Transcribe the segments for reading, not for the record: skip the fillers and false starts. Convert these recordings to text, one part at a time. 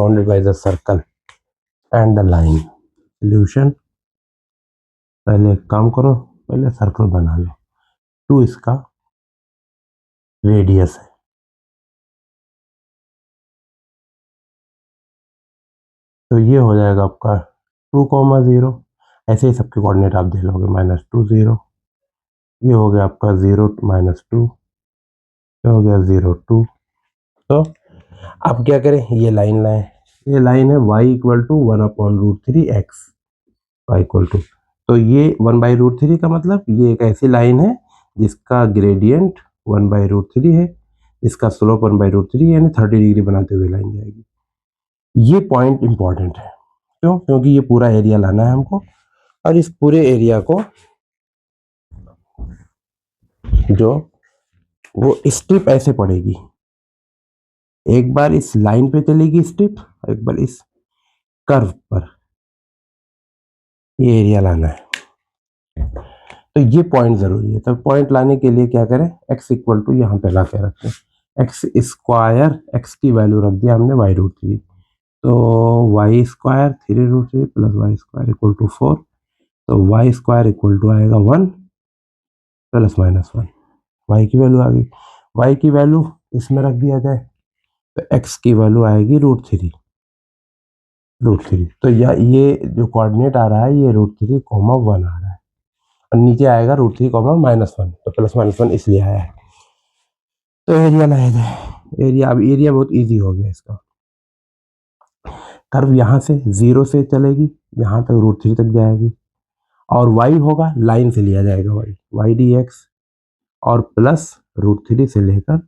Bounded by the circle and the line. Solution, पहले एक काम करो, पहले सर्कल बना लो। 2 इसका रेडियस है, तो ये हो जाएगा आपका 2,0। ऐसे ही सबके कोऑर्डिनेट आप दे लोगे, -2 0, ये हो गया आपका 0 -2, ये हो गया 0 2। तो अब क्या करें, ये लाइन लाएं, ये लाइन है y equal to 1/√3x, y equal to, तो ये 1/√3 का मतलब ये एक ऐसी लाइन है जिसका ग्रेडियंट 1/√3 है, इसका स्लोप 1/√3, यानी 30 डिग्री बनाते हुए लाइन जाएगी। ये पॉइंट इंपॉर्टेंट है, क्यों? क्योंकि ये पूरा एरिया लाना है हमको, और इस पूरे एरिया को जो वो स्ट्रिप ऐसे पड़ेगी, एक बार इस लाइन पे चलेगी स्ट्रिप, एक बार इस कर्व पर, ये एरिया लाना है। तो ये पॉइंट जरूरी है। तो पॉइंट लाने के लिए क्या करें, x इक्वल टू यहाँ पे ला के रखते हैं, एक्स स्क्वायर, x की वैल्यू रख दिया हमने y√3, तो y square 3√3 plus y square equal to 4, तो y स्क्वायर इक्वल टू आएगा 1 प्लस -1, y की वैल्यू आ गई। y की वैल्यू इसमें रख दिया जाए, तो x की वैल्यू आएगी √3, तो ये जो कोऑर्डिनेट आ रहा है ये √3,1 आ रहा है, और नीचे आएगा √3,-1, तो +-1 इसलिए आया है। तो एरिया लाया जाए, एरिया, अब एरिया बहुत इजी हो गया इसका। कर्व यहाँ से 0 से चलेगी, यहाँ तक √3 तक जाएगी, और y होगा, लाइन से लिया जाएगा y dx, और प्लस √3 से लेकर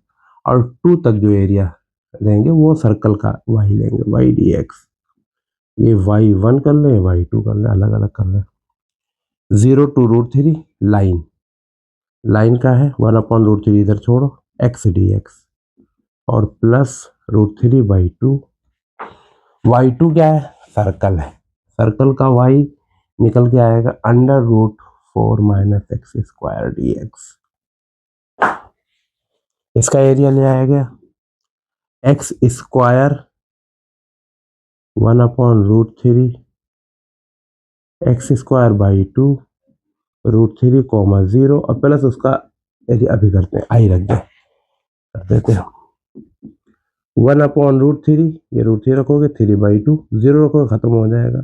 और 2 तक जो एरिया लेंगे वो सर्कल का y लेंगे, y dx। ये y1 कर ले, y2 कर ले, अलग अलग कर ले। 0 to √3 लाइन, लाइन का है 1/√3, इधर छोड़ो, x dx, और प्लस √3/2, y2 क्या है, सर्कल है, सर्कल का y निकल के आएगा √4 - x स्क्वायर dx। इसका एरिया ले आया गया x square 1/√3 x square by 2 √3,0, और प्लस उसका एरिया अभी करते हैं, आई रख कर देते हैं 1/√3, ये √3 रखोगे, 3/2, 0 रखोगे, खत्म हो जाएगा।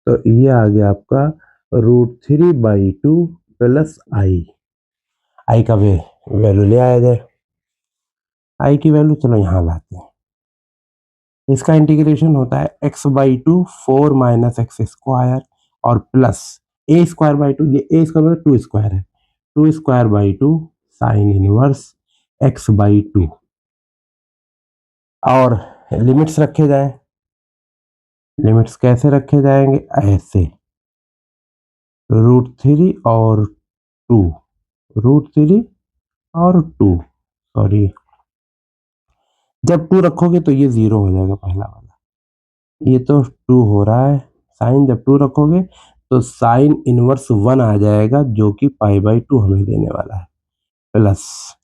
तो ये आ गया आपका √3/2 प्लस आई का वैल्यू ले आया जाए, आई की वैल्यू चलो यहाँ लाते हैं। इसका इंटीग्रेशन होता है x/2 4 - x स्क्वायर, और प्लस a²/2, ये a² मतलब 2 स्क्वायर है, 2²/2 साइन इनवर्स x/2, और लिमिट्स रखे जाएं। लिमिट्स कैसे रखे जाएंगे, ऐसे √3 और 2, √3 और 2, सॉरी, जब 2 रखोगे तो ये 0 हो जाएगा पहला वाला, ये तो 2 हो रहा है, साइन जब 2 रखोगे तो साइन इनवर्स 1 आ जाएगा, जो कि π/2 हमें देने वाला है, प्लस,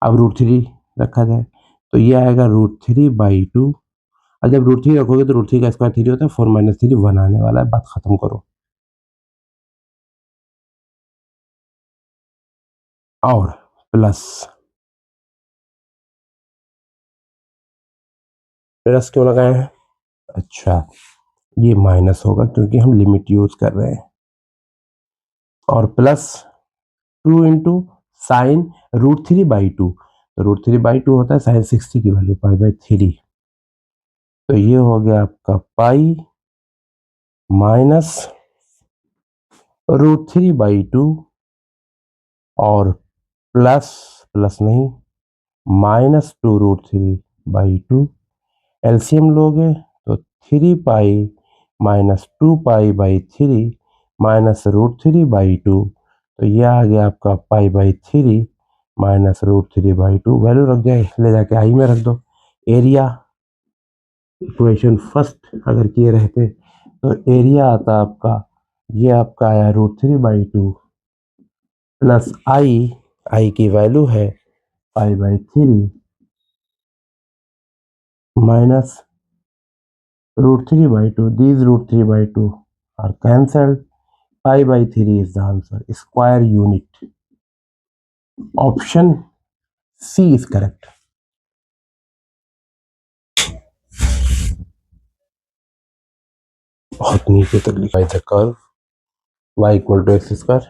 अब √3 रखा जाए तो ये आएगा √3/2, और जब √3 रखोगे तो √3 का स्क्वायर 3 होता है, 4 - 3 1 आने वाला है, बात खत्म करो। और प्लस, प्लस क्यों लगाए हैं, अच्छा ये माइनस होगा क्योंकि हम लिमिट यूज कर रहे हैं, और प्लस 2 इंटू साइन √3/2, तो √3/2 होता है साइन 60 की वैल्यू π/3, तो ये हो गया आपका पाई माइनस √3/2, और प्लस, प्लस नहीं, -2√3/2, एलसीएम लोगे तो 3π - 2π/3 -√3/2, तो ये आ गया आपका π/3 -√3/2, वैल्यू रख जाए, ले जाके आई में रख दो। एरिया इक्वेशन फर्स्ट अगर किए रहते तो एरिया आता आपका, ये आपका आया √3/2 प्लस आई की वैल्यू है π/3 minus √3/2. These √3/2 are cancelled. Pi/3 is the answer. Square unit. Option C is correct. बहुत नीचे तक लिखा है curve y equal to x square.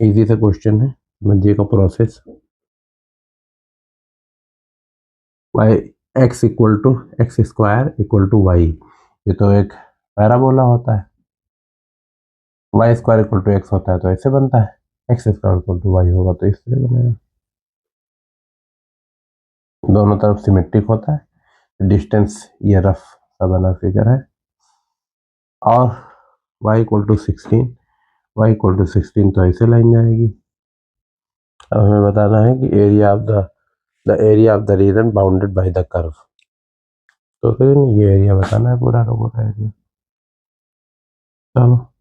Easy सा क्वेश्चन है, समझिए का process. y x equal to x square equal to y. ये तो एक पैराबोला होता है. y square equal to x होता है तो ऐसे बनता है. X square equal to y होगा तो इस तरह बनेगा. दोनों तरफ सिमेट्रिक होता है. डिस्टेंस ये रफ सा बना फिगर है. और y equal to 16. y equal to 16 तो ऐसे लाइन जाएगी. अब हमें बताना है कि area of the reason bounded by the curve. तो फिर ये एरिया बताना है पूरा का पूरा एरिया. चलो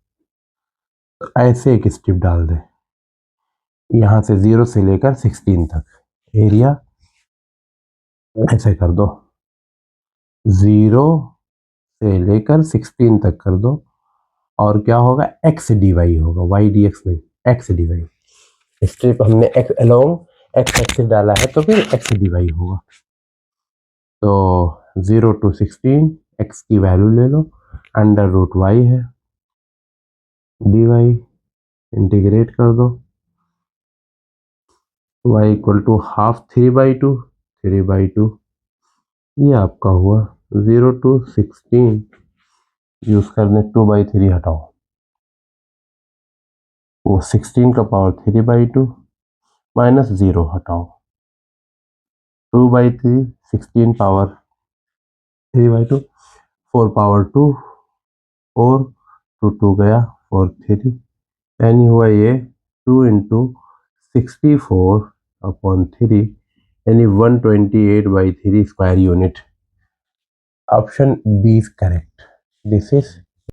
ऐसे एक स्ट्रिप डाल दे यहाँ से 0 से लेकर 16 तक. एरिया ऐसे कर दो, 0 से लेकर 16 तक कर दो. और क्या होगा, एक्स डी वाई होगा, वाई डी एक्स नहीं, एक्स डी वाई. स्ट्रिप हमने एक्स अलोंग एक्स एक्सिस डाला है तो फिर एक्स डी वाई होगा. तो 0 to 16 एक्स की वैल्यू ले लो, √y है, डी वाई इंटीग्रेट कर दो. y equal to half 3/2. 3/2 ये आपका हुआ. 0 to 16 यूज करने 2/3 हटाओ, वो 16 का पावर 3/2 माइनस 0 हटाओ. 2/3 16 पावर 3/2, 4 पावर 2, 4 to 2 गया 4 3, यानी हुआ ये 2 into 64/3 यानी 128/3 square unit. Option B is correct. This is